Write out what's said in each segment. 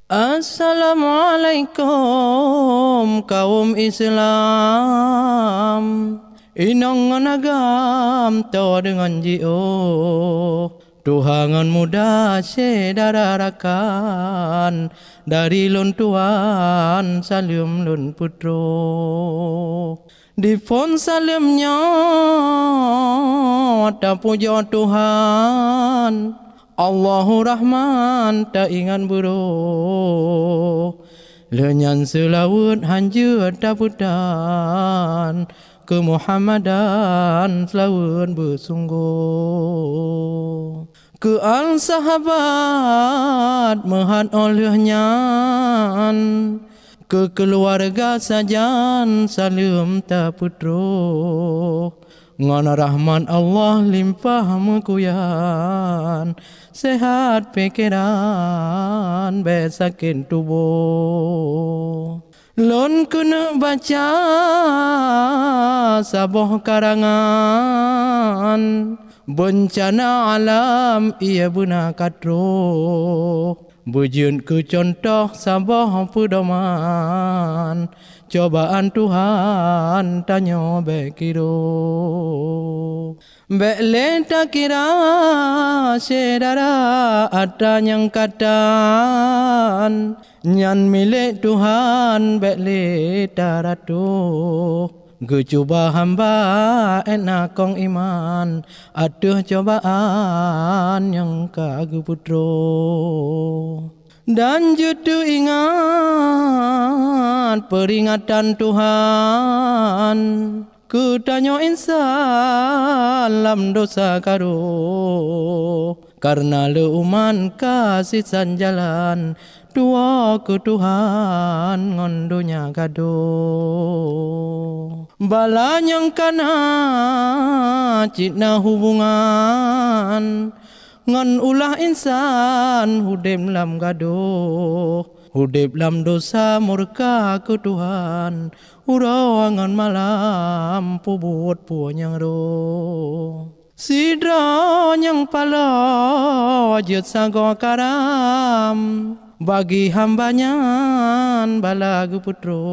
Assalamualaikum kaum Islam. Inong nganagam to dengan jio. Tuhangan muda sedara-rakan dari lun tuan salim lun putro. Di fon salimnya tak puja Tuhan. Allahu Rahman tak ingat buru. Lenyan selawut hanjur daputan. Ke Muhammadan selawut bersungguh. Ke al sahabat mehat olehnya. Ke keluarga sajan salim tak putro. Ngana rahmat Allah limpah mekuyan. Sehat pikiran besakin tubuh. Lon kena baca sabuh karangan. Bencana alam ia guna kadro. Bujun ke contoh sabuh pedoman. Cobaan Tuhan tanya bekiro. Bekle tak kira sedara ada yang katan. Nyan milik Tuhan bekle taratu. Gecuba hamba enak kong iman. Aduh cobaan yang kagu putro. Dan jutu ingat peringatan Tuhan. Ku tanya insan lam dosa karo. Karena leuman kasih sanjalan. Dua ke Tuhan ngondonya gado. Bala yang kana citna hubungan. Ngan ulah insan hudip lam gaduh. Hudip lam dosa murka ke Tuhan. Urawangan malam pubut puanyang roh. Sidra yang pala jut sago karam. Bagi hambanya balagu putro.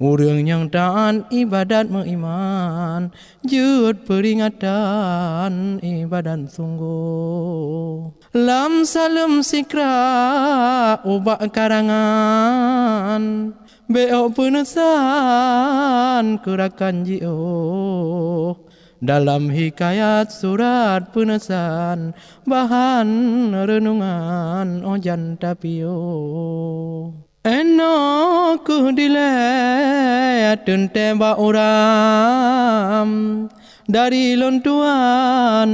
Urang yang taat ibadat mengiman. Jut peringatan ibadat sungguh. Lam salam sikra ubak karangan. Beok penesan kurakan jio. Dalam hikayat surat penesan. Bahan renungan ojan tapio. Enak dilek tenteba uram. Dari lon tuan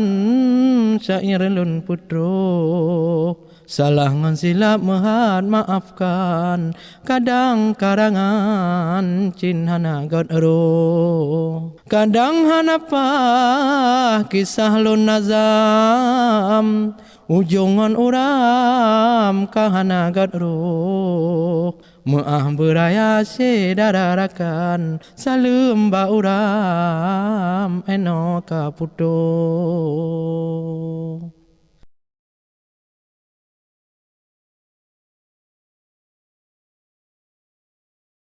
syair lon putro. Salah ngan silap mehat maafkan. Kadang karangan cin hana god ero. Kadang hanapa kisah lon nazam. Ujongan uram kahana god ero. Maah beraya sedara-rakan. Salam ba uram eno kaputo.